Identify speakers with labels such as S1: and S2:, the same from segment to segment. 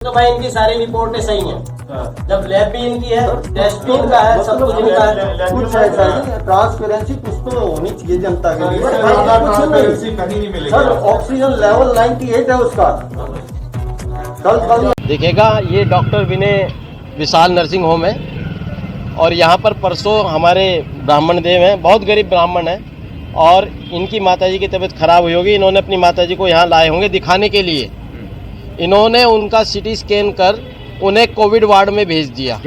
S1: तो भाई इनकी सारी रिपोर्टें सही हैं। जब लैब भी इनकी है, टेस्ट भी इनका है, सब कुछ इनका है।
S2: कुछ ऐसा नहीं, ट्रांसपेरेंसी कुछ तो होनी चाहिए जनता के लिए।
S3: ट्रांसपेरेंसी कहीं नहीं मिलेगी।
S2: सर ऑक्सीजन लेवल 98 है उसका। कल
S4: देखिएगा, ये डॉक्टर विनय विशाल नर्सिंग होम है और यहाँ पर परसों हमारे ब्राह्मण देव हैं, बहुत गरीब ब्राह्मण हैं और इनकी माताजी की तबीयत खराब हुई होगी। इन्होंने अपनी माताजी को यहाँ लाए होंगे दिखाने के लिए। इन्होंने उनका सीटी स्कैन कर उन्हें कोविड वार्ड में भेज दिया।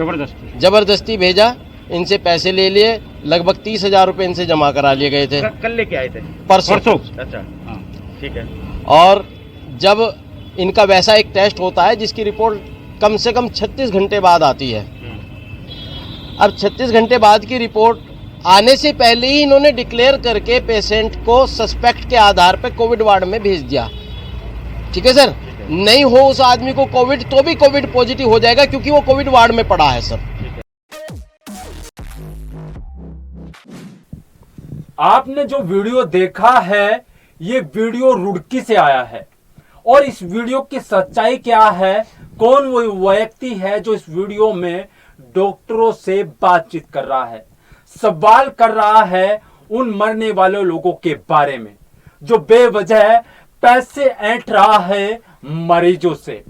S4: जबरदस्ती भेजा। इनसे पैसे ले लिए, लगभग 30,000 रुपये इनसे जमा करा लिए गए थे।
S5: कल लेके आए थे?
S4: परसों।
S5: अच्छा, हाँ, ठीक है।
S4: और जब इनका वैसा एक टेस्ट होता है जिसकी रिपोर्ट कम से कम 36 घंटे बाद आती है। अब 36 घंटे बाद की रिपोर्ट आने से पहले ही इन्होंने डिक्लेयर करके पेशेंट को सस्पेक्ट के आधार पर कोविड वार्ड में भेज दिया। ठीक है सर, नहीं हो उस आदमी को कोविड तो भी कोविड पॉजिटिव हो जाएगा क्योंकि वो कोविड वार्ड में पड़ा है सर।
S6: आपने जो वीडियो देखा है, ये वीडियो रुड़की से आया है और इस वीडियो की सच्चाई क्या है, कौन वो व्यक्ति है जो इस वीडियो में डॉक्टरों से बातचीत कर रहा है, सवाल कर रहा है उन मरने वाले लोगों के बारे में जो बेवजह पैसे ऐंठ रहा है मरीजों से।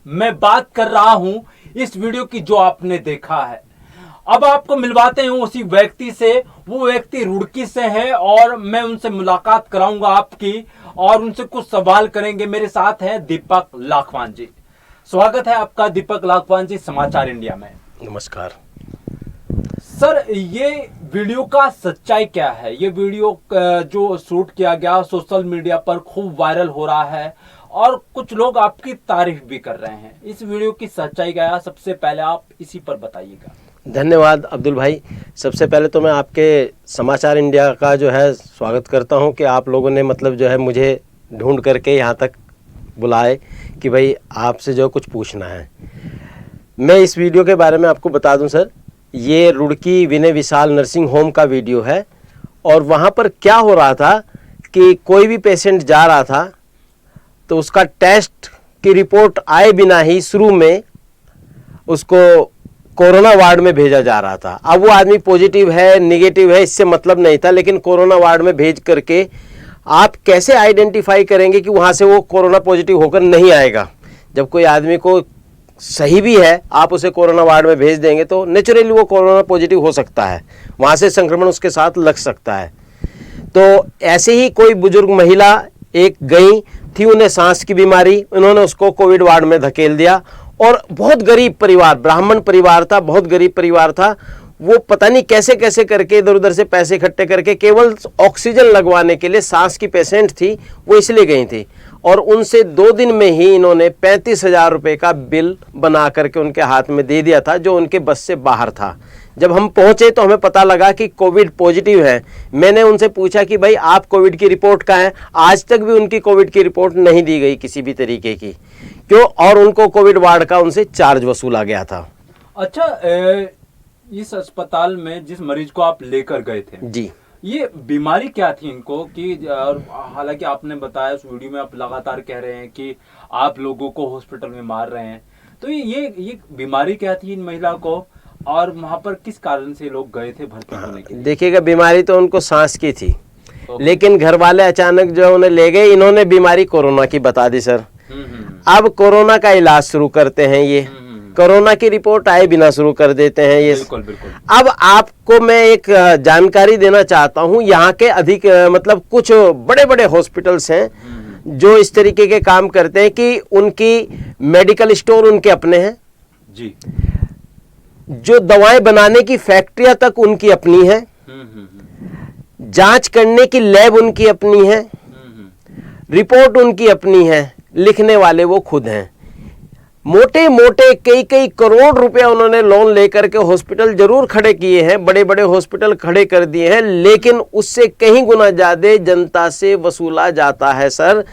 S6: मैं बात कर रहा हूं इस वीडियो की जो आपने देखा है। अब आपको मिलवाते हैं उसी व्यक्ति से। वो व्यक्ति रुड़की से है और मैं उनसे मुलाकात कराऊंगा आपकी और उनसे कुछ सवाल करेंगे। मेरे साथ है दीपक लाखवान जी। स्वागत है आपका दीपक लाखवान जी समाचार इंडिया में।
S4: नमस्कार
S6: सर, ये वीडियो का सच्चाई क्या है? ये वीडियो जो शूट किया गया सोशल मीडिया पर खूब वायरल हो रहा है और कुछ लोग आपकी तारीफ भी कर रहे हैं। इस वीडियो की सच्चाई क्या है, सबसे पहले आप इसी पर बताइएगा।
S4: धन्यवाद अब्दुल भाई। सबसे पहले तो मैं आपके समाचार इंडिया का जो है स्वागत करता हूं कि आप लोगों ने मतलब जो है मुझे ढूंढ करके यहाँ तक बुलाए कि भाई आपसे जो कुछ पूछना है। मैं इस वीडियो के बारे में आपको बता दूं सर, ये रुड़की विनय विशाल नर्सिंग होम का वीडियो है और वहाँ पर क्या हो रहा था कि कोई भी पेशेंट जा रहा था तो उसका टेस्ट की रिपोर्ट आए बिना ही शुरू में उसको कोरोना वार्ड में भेजा जा रहा था। अब वो आदमी पॉजिटिव है नेगेटिव है इससे मतलब नहीं था, लेकिन कोरोना वार्ड में भेज करके आप कैसे आइडेंटिफाई करेंगे कि वहाँ से वो कोरोना पॉजिटिव होकर नहीं आएगा। जब कोई आदमी को सही भी है आप उसे कोरोना वार्ड में भेज देंगे तो नेचुरली वो कोरोना पॉजिटिव हो सकता है, वहाँ से संक्रमण उसके साथ लग सकता है। तो ऐसे ही कोई बुजुर्ग महिला एक गई थी, उन्हें सांस की बीमारी, उन्होंने उसको कोविड वार्ड में धकेल दिया और बहुत गरीब परिवार, ब्राह्मण परिवार था, बहुत गरीब परिवार था। वो पता नहीं कैसे कैसे करके इधर उधर से पैसे इकट्ठे करके केवल ऑक्सीजन लगवाने के लिए, सांस की पेशेंट थी वो इसलिए गई थी और उनसे 2 दिन में ही इन्होंने 35,000 रुपये का बिल बना करके उनके हाथ में दे दिया था जो उनके बस से बाहर था। जब हम पहुंचे तो हमें पता लगा कि कोविड पॉजिटिव है। मैंने उनसे पूछा कि भाई आप कोविड की रिपोर्ट कहाँ है? आज तक भी उनकी कोविड की रिपोर्ट नहीं दी गई किसी भी तरीके की, क्यों? और उनको कोविड वार्ड का उनसे चार्ज वसूला गया था।
S6: अच्छा, इस अस्पताल में जिस मरीज को आप लेकर गए थे
S4: जी,
S6: ये बीमारी क्या थी इनको कि, और हालांकि आपने बताया उस वीडियो में, आप लगातार कह रहे हैं कि आप लोगों को हॉस्पिटल में मार रहे हैं, तो ये बीमारी क्या थी इन महिला को और वहां पर किस कारण से लोग गए थे भर्ती होने के लिए?
S4: देखिएगा, बीमारी तो उनको सांस की थी, लेकिन घर वाले अचानक जो उन्हें ले गए, इन्होंने बीमारी कोरोना की बता दी सर। अब कोरोना का इलाज शुरू करते हैं, ये कोरोना की रिपोर्ट आए बिना शुरू कर देते हैं ये।
S6: बिल्कुल बिल्कुल।
S4: अब आपको मैं एक जानकारी देना चाहता हूं, यहाँ के अधिक मतलब कुछ बड़े बड़े हॉस्पिटल्स हैं जो इस तरीके के काम करते हैं कि उनकी मेडिकल स्टोर उनके अपने हैं
S6: जी,
S4: जो दवाएं बनाने की फैक्ट्रियां तक उनकी अपनी है, जांच करने की लैब उनकी अपनी है, रिपोर्ट उनकी अपनी है, लिखने वाले वो खुद हैं। मोटे मोटे कई करोड़ रुपया उन्होंने लोन लेकर के हॉस्पिटल जरूर खड़े किए हैं, बड़े बड़े हॉस्पिटल खड़े कर दिए हैं, लेकिन उससे कहीं गुना ज्यादा जनता से वसूला जाता है सर।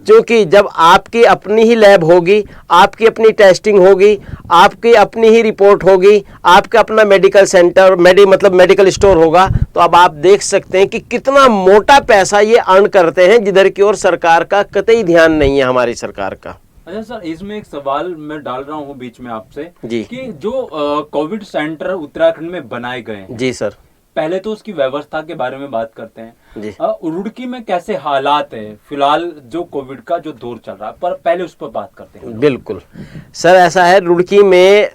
S4: क्योंकि जब आपकी अपनी ही लैब होगी, आपकी अपनी टेस्टिंग होगी, आपकी अपनी ही रिपोर्ट होगी, आपका अपना मेडिकल सेंटर मतलब मेडिकल स्टोर होगा, तो अब आप देख सकते हैं कि कितना मोटा पैसा ये अर्न करते हैं, जिधर की ओर सरकार का कतई ध्यान नहीं है, हमारी सरकार का।
S6: अच्छा सर, इसमें एक सवाल मैं डाल रहा हूँ बीच में आपसे
S4: जी।
S6: कि जो कोविड सेंटर उत्तराखंड में बनाए गए हैं,
S4: जी सर।
S6: पहले तो उसकी व्यवस्था के बारे में बात करते हैं।
S4: जी।
S6: रुड़की में कैसे हालात है फिलहाल जो कोविड का जो दौर चल रहा है, पर पहले उस पर बात करते हैं।
S4: बिल्कुल सर, ऐसा है, रुड़की में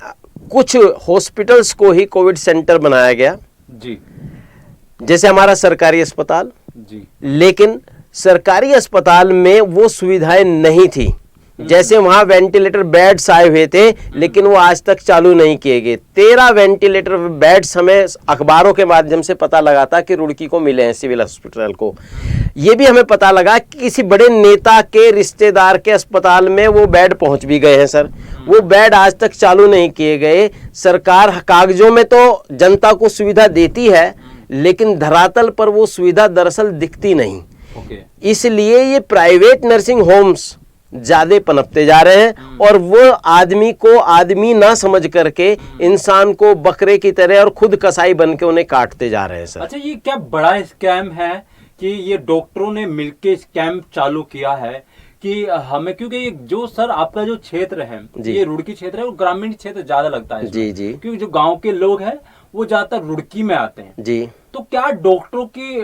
S4: कुछ हॉस्पिटल्स को ही कोविड सेंटर बनाया गया,
S6: जी
S4: जैसे हमारा सरकारी अस्पताल,
S6: जी,
S4: लेकिन सरकारी अस्पताल में वो सुविधाएं नहीं थी। जैसे वहां वेंटिलेटर बेड्स आए हुए थे, लेकिन वो आज तक चालू नहीं किए गए। 13 वेंटिलेटर बेड्स हमें अखबारों के माध्यम से पता लगा था कि रुड़की को मिले हैं, सिविल हॉस्पिटल को। ये भी हमें पता लगा कि किसी बड़े नेता के रिश्तेदार के अस्पताल में वो बेड पहुंच भी गए हैं सर। वो बेड आज तक चालू नहीं किए गए। सरकार कागजों में तो जनता को सुविधा देती है, लेकिन धरातल पर वो सुविधा दरअसल दिखती नहीं।
S6: ओके।
S4: इसलिए ये प्राइवेट नर्सिंग होम्स ज्यादा पनपते जा रहे हैं, और वो आदमी को आदमी ना समझ करके इंसान को बकरे की तरह और खुद कसाई बन के उन्हें काटते जा रहे हैं सर।
S6: अच्छा, ये क्या बड़ा स्कैम है कि ये डॉक्टरों ने मिलके स्कैम चालू किया है कि हमें, क्योंकि ये जो सर आपका जो क्षेत्र है, ये रुड़की क्षेत्र है, वो ग्रामीण क्षेत्र ज्यादा लगता है इसमें।
S4: जी जी।
S6: क्योंकि जो गांव के लोग हैं वो ज्यादातर रुड़की में आते हैं
S4: जी।
S6: तो क्या डॉक्टरों की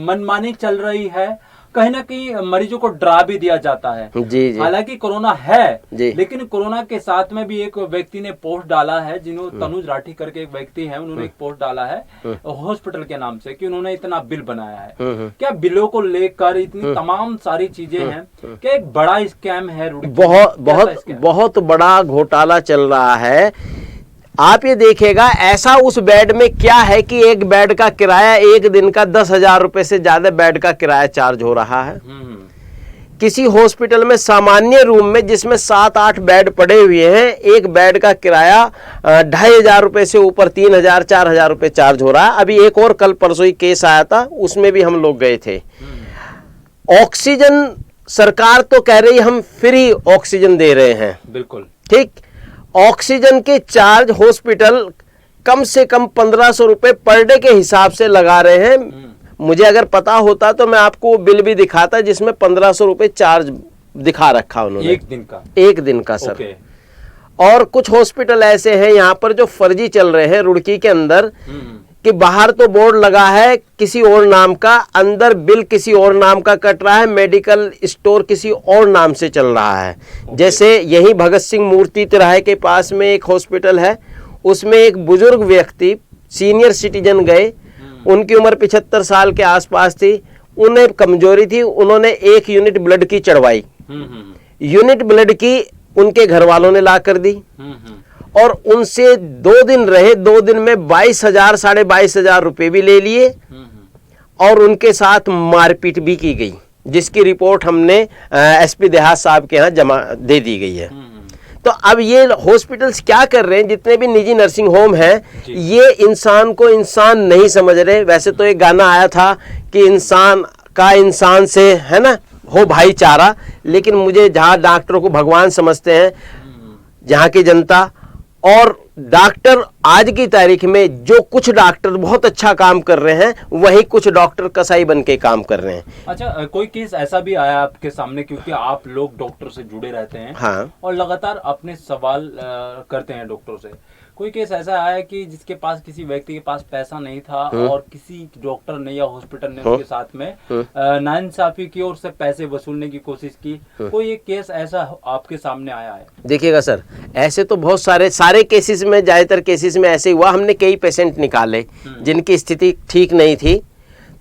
S6: मनमानी चल रही है? कहीं ना कहीं मरीजों को डरा भी दिया जाता है।
S4: जी जी।
S6: हालांकि कोरोना है,
S4: जी।
S6: लेकिन कोरोना के साथ में भी एक व्यक्ति ने पोस्ट डाला है, जिन्होंने तनुज राठी करके एक व्यक्ति है, उन्होंने एक पोस्ट डाला है हॉस्पिटल के नाम से कि उन्होंने इतना बिल बनाया है। क्या बिलों को लेकर इतनी तमाम सारी चीजें हैं, क्या एक बड़ा स्कैम है?
S4: बहुत बड़ा घोटाला चल रहा है। आप ये देखिएगा, ऐसा उस बेड में क्या है कि एक बेड का किराया एक दिन का 10,000 रुपए से ज्यादा बेड का किराया चार्ज हो रहा है। किसी हॉस्पिटल में सामान्य रूम में जिसमें 7-8 बेड पड़े हुए हैं, एक बेड का किराया 2,500 रुपए से ऊपर 3,000 4,000 रुपए चार्ज हो रहा है। अभी एक और कल परसों ही केस आया था, उसमें भी हम लोग गए थे। ऑक्सीजन सरकार तो कह रही हम फ्री ऑक्सीजन दे रहे हैं,
S6: बिल्कुल
S4: ठीक। ऑक्सीजन के चार्ज हॉस्पिटल कम से कम 1,500 रुपए पर डे के हिसाब से लगा रहे हैं। मुझे अगर पता होता तो मैं आपको बिल भी दिखाता, जिसमें 1,500 रुपए चार्ज दिखा रखा उन्होंने एक दिन का सर। और कुछ हॉस्पिटल ऐसे हैं यहाँ पर जो फर्जी चल रहे हैं रुड़की के अंदर, कि बाहर तो बोर्ड लगा है किसी और नाम का, अंदर बिल किसी और नाम का कट रहा है, मेडिकल स्टोर किसी और नाम से चल रहा है। जैसे यही भगत सिंह मूर्ति तिराहे के पास में एक हॉस्पिटल है, उसमें एक बुजुर्ग व्यक्ति सीनियर सिटीजन गए, उनकी उम्र 75 साल के आसपास थी, उन्हें कमजोरी थी, उन्होंने 1 यूनिट ब्लड की चढ़वाई। यूनिट ब्लड की उनके घर वालों ने ला कर दी, और उनसे 2 दिन रहे। 2 दिन में 22,000 22,500 रुपए भी ले लिए, और उनके साथ मारपीट भी की गई, जिसकी रिपोर्ट हमने एसपी देहात साहब के यहाँ जमा दे दी गई है। तो अब ये हॉस्पिटल्स क्या कर रहे हैं, जितने भी निजी नर्सिंग होम हैं, ये इंसान को इंसान नहीं समझ रहे। वैसे तो एक गाना आया था कि इंसान का इंसान से, है ना, हो भाईचारा, लेकिन मुझे जहाँ डॉक्टरों को भगवान समझते हैं जहाँ की जनता, और डॉक्टर आज की तारीख में जो कुछ डॉक्टर बहुत अच्छा काम कर रहे हैं, वही कुछ डॉक्टर कसाई बन के काम कर रहे हैं।
S6: अच्छा, कोई केस ऐसा भी आया आपके सामने, क्योंकि आप लोग डॉक्टर से जुड़े रहते हैं,
S4: हाँ,
S6: और लगातार अपने सवाल करते हैं डॉक्टर से, कोई केस ऐसा आया कि जिसके पास, किसी व्यक्ति के पास पैसा नहीं था और किसी डॉक्टर ने या हॉस्पिटल ने उसके साथ में नाइंसाफी की और उससे पैसे वसूलने की कोशिश की? कोई एक केस ऐसा आपके सामने आया है?
S4: देखिएगा सर, ऐसे तो बहुत सारे केसेस में, ज्यादातर केसेस में ऐसे हुआ। हमने कई पेशेंट निकाले जिनकी स्थिति ठीक नहीं थी,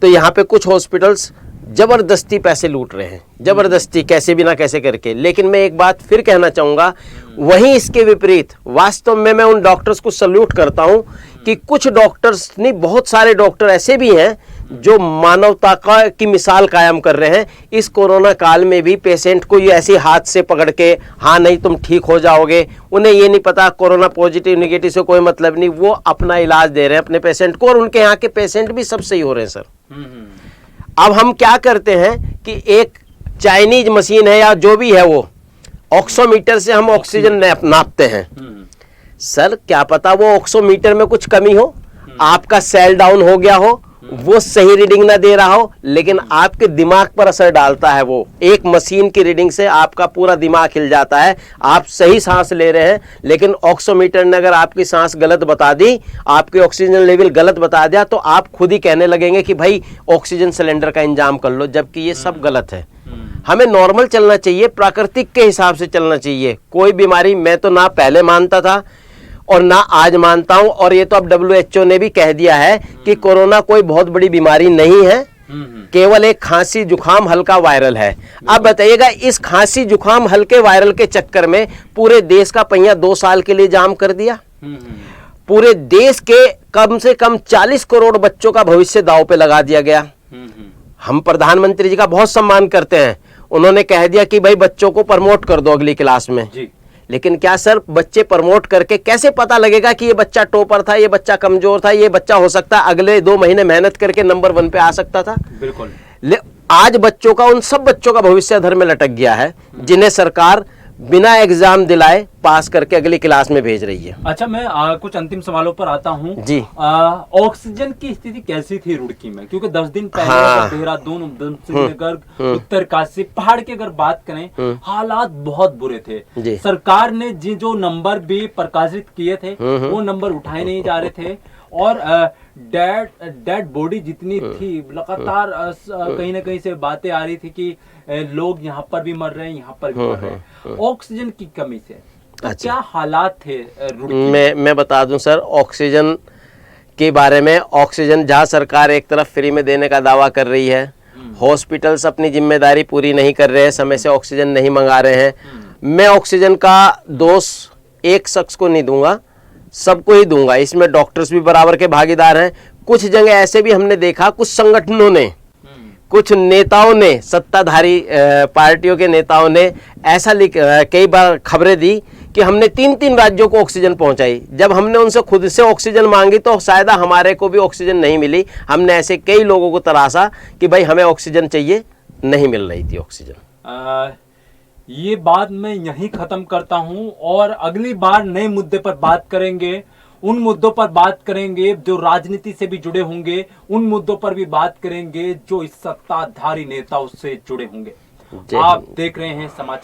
S4: तो यहाँ पे कुछ हॉस्पिटल्स जबरदस्ती पैसे लूट रहे हैं, जबरदस्ती कैसे भी ना कैसे करके। लेकिन मैं एक बात फिर कहना चाहूंगा, वहीं इसके विपरीत वास्तव में मैं उन डॉक्टर्स को सल्यूट करता हूं कि कुछ डॉक्टर्स नहीं, बहुत सारे डॉक्टर ऐसे भी हैं जो मानवता की मिसाल कायम कर रहे हैं। इस कोरोना काल में भी पेशेंट को ये ऐसे हाथ से पकड़ के, हाँ नहीं तुम ठीक हो जाओगे, उन्हें ये नहीं पता कोरोना पॉजिटिव नेगेटिव से कोई मतलब नहीं, वो अपना इलाज दे रहे हैं अपने पेशेंट को, और उनके यहाँ के पेशेंट भी सब सही हो रहे हैं सर। अब हम क्या करते हैं कि एक चाइनीज मशीन है या जो भी है, वो ऑक्सीमीटर से हम ऑक्सीजन नापते हैं सर। क्या पता वो ऑक्सीमीटर में कुछ कमी हो, आपका सेल डाउन हो गया हो, वो सही रीडिंग ना दे रहा हो, लेकिन आपके दिमाग पर असर डालता है। वो एक मशीन की रीडिंग से आपका पूरा दिमाग हिल जाता है। आप सही सांस ले रहे हैं, लेकिन ऑक्सीमीटर ने अगर आपकी सांस गलत बता दी, आपकी ऑक्सीजन लेवल गलत बता दिया, तो आप खुद ही कहने लगेंगे कि भाई ऑक्सीजन सिलेंडर का इंतजाम कर लो, जबकि ये सब गलत है। हमें नॉर्मल चलना चाहिए, प्राकृतिक के हिसाब से चलना चाहिए। कोई बीमारी मैं तो ना पहले मानता था और ना आज मानता हूं, और ये तो अब WHO ने भी कह दिया है कि कोरोना कोई बहुत बड़ी बीमारी नहीं है, केवल एक खांसी जुकाम हल्का वायरल है। अब बताइएगा, इस खांसी जुकाम हल्के वायरल के चक्कर में पूरे देश का पहिया 2 साल के लिए जाम कर दिया। पूरे देश के कम से कम 40 करोड़ बच्चों का भविष्य दांव पे लगा दिया गया। हम प्रधानमंत्री जी का बहुत सम्मान करते हैं, उन्होंने कह दिया कि भाई बच्चों को प्रमोट कर दो अगली क्लास में
S6: जी।
S4: लेकिन क्या सर, बच्चे प्रमोट करके कैसे पता लगेगा कि ये बच्चा टॉपर था, ये बच्चा कमजोर था, ये बच्चा हो सकता है अगले 2 महीने मेहनत करके नंबर 1 पे आ सकता था।
S6: बिल्कुल।
S4: आज बच्चों का, उन सब बच्चों का भविष्य अधर में लटक गया है जिन्हें सरकार बिना एग्जाम दिलाए पास करके अगली क्लास में भेज रही है।
S6: अच्छा, मैं कुछ अंतिम सवालों पर आता हूँ
S4: जी।
S6: ऑक्सीजन की स्थिति कैसी थी रुड़की में? क्योंकि 10 दिन पहले
S4: हाँ।
S6: देहरादून, उधम सिंह, उत्तरकाशी, पहाड़ की अगर बात करें, हालात बहुत बुरे थे।
S4: जी।
S6: सरकार ने जो नंबर भी प्रकाशित किए थे, वो नंबर उठाए नहीं जा रहे थे, और डेड बॉडी जितनी थी, लगातार कहीं ना कहीं से बातें आ रही थी कि लोग यहाँ पर भी मर रहे हैं, यहाँ पर भी मर रहे हैं ऑक्सीजन की कमी से। तो
S4: अच्छा।
S6: क्या हालात थे रुड़की में?
S4: मैं बता दूं सर, ऑक्सीजन के बारे में, ऑक्सीजन जहां सरकार एक तरफ फ्री में देने का दावा कर रही है, हॉस्पिटल्स अपनी जिम्मेदारी पूरी नहीं कर रहे हैं, समय से ऑक्सीजन नहीं मंगा रहे हैं। मैं ऑक्सीजन का दोष एक शख्स को नहीं दूंगा, सबको ही दूंगा। इसमें डॉक्टर्स भी बराबर के भागीदार हैं। कुछ जगह ऐसे भी हमने देखा, कुछ संगठनों ने, कुछ नेताओं ने, सत्ताधारी पार्टियों के नेताओं ने ऐसा कई बार खबरें दी कि हमने 3-3 राज्यों को ऑक्सीजन पहुंचाई। जब हमने उनसे खुद से ऑक्सीजन मांगी तो शायद हमारे को भी ऑक्सीजन नहीं मिली। हमने ऐसे कई लोगों को तराशा कि भाई हमें ऑक्सीजन चाहिए, नहीं मिल रही थी ऑक्सीजन।
S6: ये बात मैं यहीं खत्म करता हूं, और अगली बार नए मुद्दे पर बात करेंगे। उन मुद्दों पर बात करेंगे जो राजनीति से भी जुड़े होंगे, उन मुद्दों पर भी बात करेंगे जो इस सत्ताधारी नेताओं से जुड़े होंगे। आप देख रहे हैं समाचार।